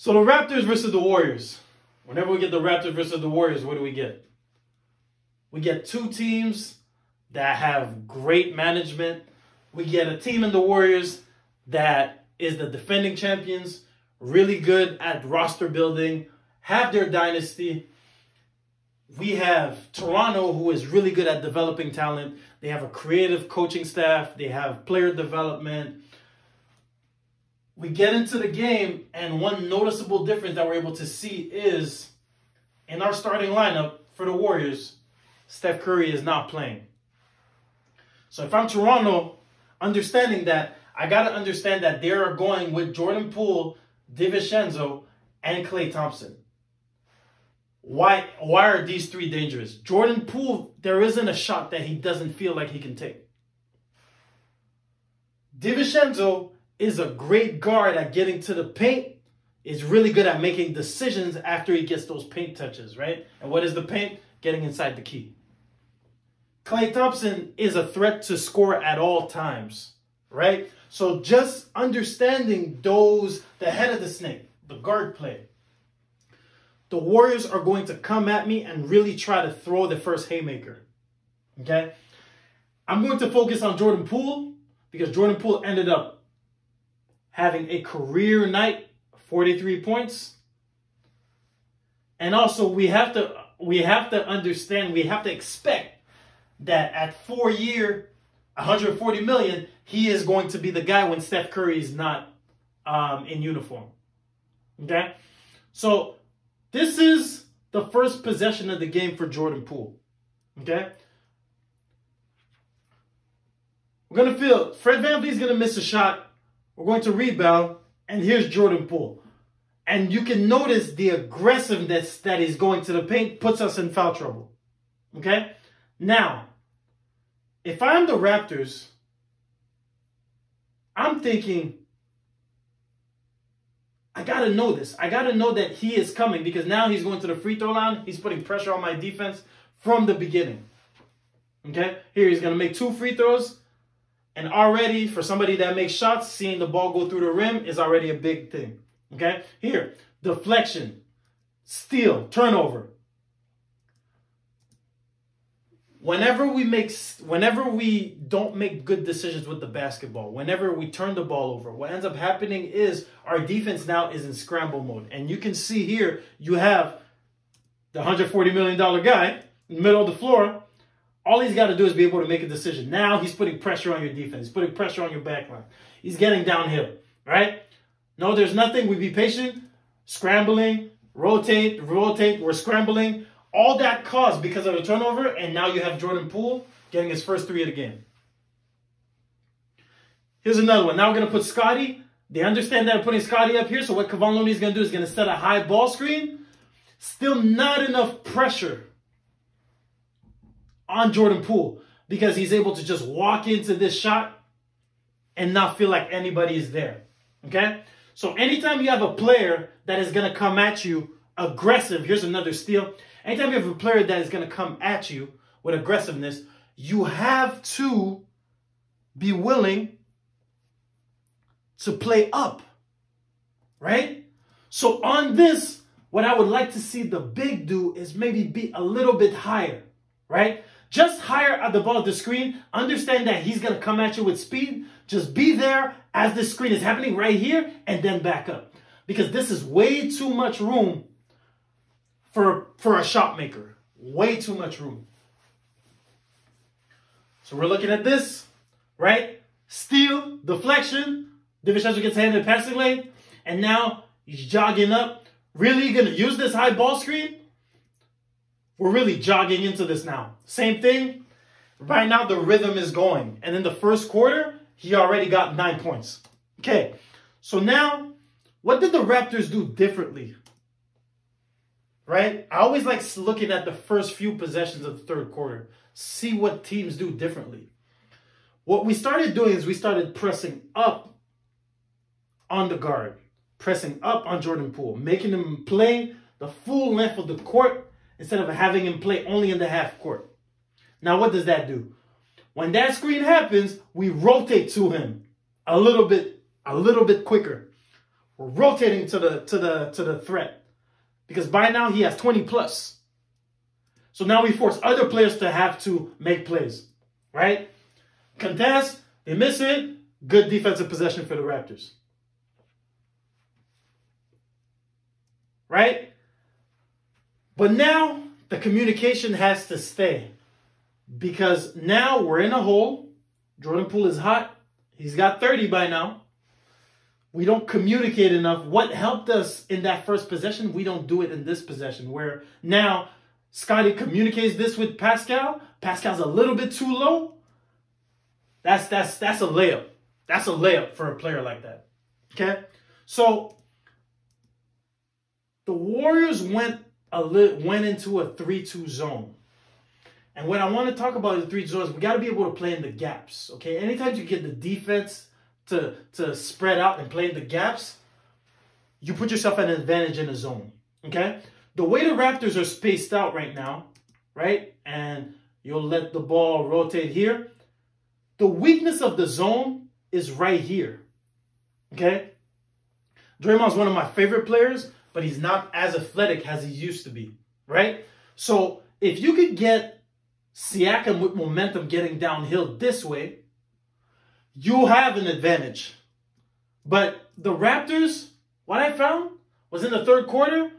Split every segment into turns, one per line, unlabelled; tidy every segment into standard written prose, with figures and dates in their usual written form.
So the Raptors versus the Warriors. Whenever we get the Raptors versus the Warriors, what do we get? We get two teams that have great management. We get a team in the Warriors that is the defending champions, really good at roster building, have their dynasty. We have Toronto, who is really good at developing talent. They have a creative coaching staff. They have player development. We get into the game, and one noticeable difference that we're able to see is in our starting lineup for the Warriors, Steph Curry is not playing. So if I'm Toronto, understanding that, I got to understand that they are going with Jordan Poole, DiVincenzo, and Klay Thompson. Why are these three dangerous? Jordan Poole, there isn't a shot that he doesn't feel like he can take. DiVincenzo is a great guard at getting to the paint, is really good at making decisions after he gets those paint touches, right? And what is the paint? Getting inside the key. Klay Thompson is a threat to score at all times, right? So just understanding those, the head of the snake, the guard play. The Warriors are going to come at me and really try to throw the first haymaker, okay? I'm going to focus on Jordan Poole because Jordan Poole ended up having a career night, 43 points. And also we have to understand, we have to expect that at 4-year, 140 million, he is going to be the guy when Steph Curry is not in uniform. Okay? So this is the first possession of the game for Jordan Poole. Okay? We're going to feel Fred VanVleet's going to miss a shot. We're going to rebound, and here's Jordan Poole. And you can notice the aggressiveness that he's going to the paint puts us in foul trouble. Okay? Now, if I'm the Raptors, I'm thinking, I got to know this. I got to know that he is coming because now he's going to the free throw line. He's putting pressure on my defense from the beginning. Okay? Here, he's going to make 2 free throws. And already, for somebody that makes shots, seeing the ball go through the rim is already a big thing. Okay? Here, deflection, steal, turnover. Whenever we don't make good decisions with the basketball, whenever we turn the ball over, what ends up happening is our defense now is in scramble mode. And you can see here, you have the $140 million guy in the middle of the floor. All he's got to do is be able to make a decision. Now he's putting pressure on your defense. He's putting pressure on your backline. He's getting downhill, right? No, there's nothing. We be patient, scrambling, rotate. We're scrambling. All that caused because of the turnover, and now you have Jordan Poole getting his first 3 of the game. Here's another one. Now we're going to put Scotty. They understand that I'm putting Scotty up here, so what Kevon Looney is going to do is going to set a high ball screen. Still not enough pressure on Jordan Poole because he's able to just walk into this shot and not feel like anybody is there. Okay? So anytime you have a player that is going to come at you aggressive, here's another steal. Anytime you have a player that is going to come at you with aggressiveness, you have to be willing to play up, right? So on this, what I would like to see the big do is maybe be a little bit higher, right? Just higher at the ball of the screen. Understand that he's going to come at you with speed. Just be there as the screen is happening right here and then back up. Because this is way too much room for a shot maker. Way too much room. So we're looking at this, right? Steal, deflection. DiVincenzo gets handed the passing lane. And now he's jogging up. Really going to use this high ball screen? We're really jogging into this now. Same thing. Right now, the rhythm is going. And in the first quarter, he already got 9 points. Okay. So now, what did the Raptors do differently? Right? I always like looking at the first few possessions of the third quarter. See what teams do differently. What we started doing is we started pressing up on the guard. Pressing up on Jordan Poole. Making him play the full length of the court instead of having him play only in the half court. Now, what does that do? When that screen happens, we rotate to him a little bit quicker. We're rotating to the threat. Because by now he has 20 plus. So now we force other players to have to make plays. Right? Contest, they miss it. Good defensive possession for the Raptors. Right? But now the communication has to stay. Because now we're in a hole. Jordan Poole is hot. He's got 30 by now. We don't communicate enough. What helped us in that first possession, we don't do it in this possession. Where now Scottie communicates this with Pascal. Pascal's a little bit too low. That's a layup. That's a layup for a player like that. Okay? So the Warriors went into a 3-2 zone. And what I want to talk about in the 3 zones, we got to be able to play in the gaps. Okay? Anytime you get the defense to spread out and play in the gaps, you put yourself at an advantage in a zone. Okay? The way the Raptors are spaced out right now, right? And you'll let the ball rotate here. The weakness of the zone is right here. Okay? Draymond's one of my favorite players, but he's not as athletic as he used to be. Right? So if you could get Siakam with momentum getting downhill this way, you have an advantage. But the Raptors, what I found was in the third quarter,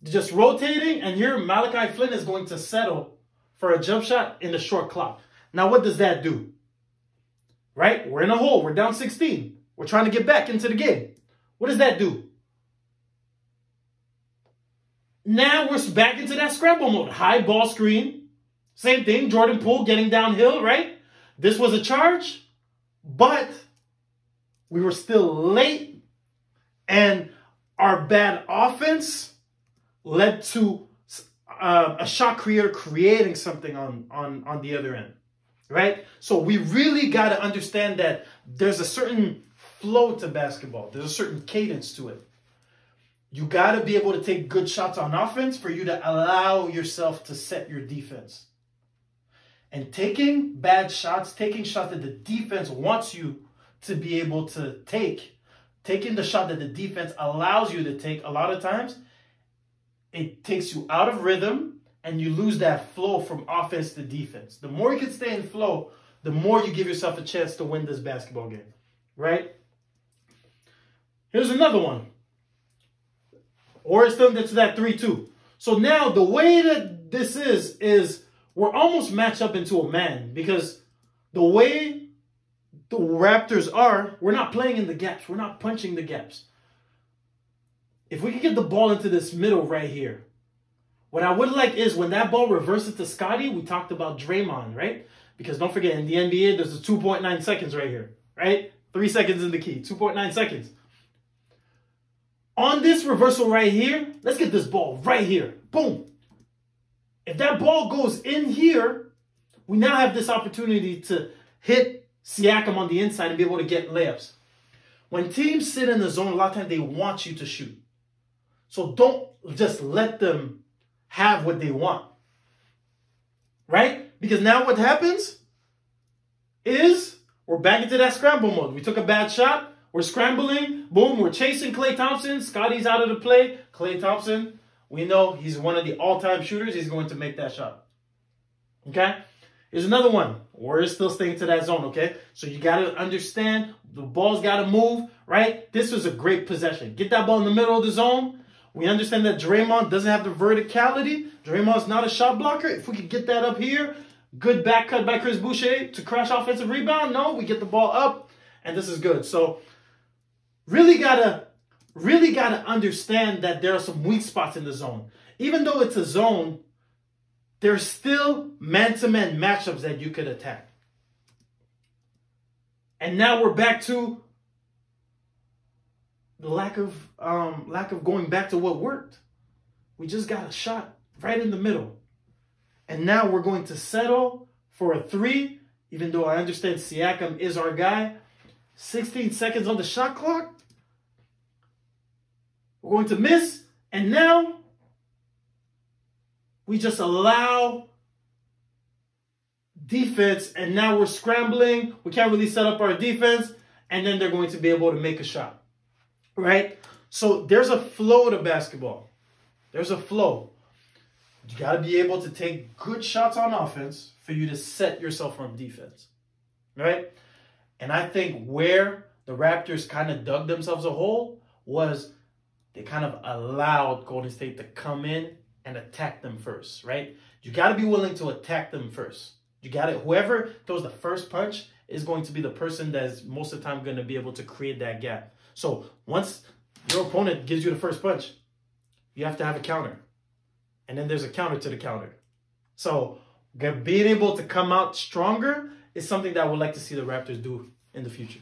just rotating, and here Malachi Flynn is going to settle for a jump shot in the short clock. Now, what does that do? Right? We're in a hole. We're down 16. We're trying to get back into the game. What does that do? Now we're back into that scramble mode. High ball screen. Same thing. Jordan Poole getting downhill, right? This was a charge, but we were still late, and our bad offense led to a shot creator creating something on the other end, right? So we really got to understand that there's a certain flow to basketball. There's a certain cadence to it. You got to be able to take good shots on offense for you to allow yourself to set your defense. And taking bad shots, taking shots that the defense wants you to be able to take, taking the shot that the defense allows you to take, a lot of times, it takes you out of rhythm and you lose that flow from offense to defense. The more you can stay in flow, the more you give yourself a chance to win this basketball game, right? Here's another one. Or it's still gets to that 3-2. So now the way that this is we're almost matched up into a man, because the way the Raptors are, we're not playing in the gaps. We're not punching the gaps. If we could get the ball into this middle right here, what I would like is when that ball reverses to Scottie, we talked about Draymond, right? Because don't forget, in the NBA, there's a 2.9 seconds right here, right? 3 seconds in the key, 2.9 seconds. On this reversal right here, let's get this ball right here. Boom. If that ball goes in here, we now have this opportunity to hit Siakam on the inside and be able to get layups. When teams sit in the zone, a lot of times they want you to shoot. So don't just let them have what they want. Right? Because now what happens is we're back into that scramble mode. We took a bad shot. We're scrambling. Boom. We're chasing Klay Thompson. Scottie's out of the play. Klay Thompson, we know he's one of the all-time shooters. He's going to make that shot. Okay? Here's another one. We're still staying to that zone, okay? So you got to understand the ball's got to move, right? This was a great possession. Get that ball in the middle of the zone. We understand that Draymond doesn't have the verticality. Draymond's not a shot blocker. If we could get that up here, good back cut by Chris Boucher to crash offensive rebound. No, we get the ball up, and this is good. So really gotta understand that there are some weak spots in the zone. Even though it's a zone, there's still man-to-man matchups that you could attack. And now we're back to the lack of going back to what worked. We just got a shot right in the middle. And now we're going to settle for a 3, even though I understand Siakam is our guy. 16 seconds on the shot clock. We're going to miss. And now we just allow defense. And now we're scrambling. We can't really set up our defense. And then they're going to be able to make a shot. right? So there's a flow to basketball. There's a flow. You got to be able to take good shots on offense for you to set yourself on defense, right? And I think where the Raptors kind of dug themselves a hole was they kind of allowed Golden State to come in and attack them first, right? You got to be willing to attack them first. You got to, whoever throws the first punch is going to be the person that's most of the time going to be able to create that gap. So once your opponent gives you the first punch, you have to have a counter. And then there's a counter to the counter. So being able to come out stronger is something that I would like to see the Raptors do in the future.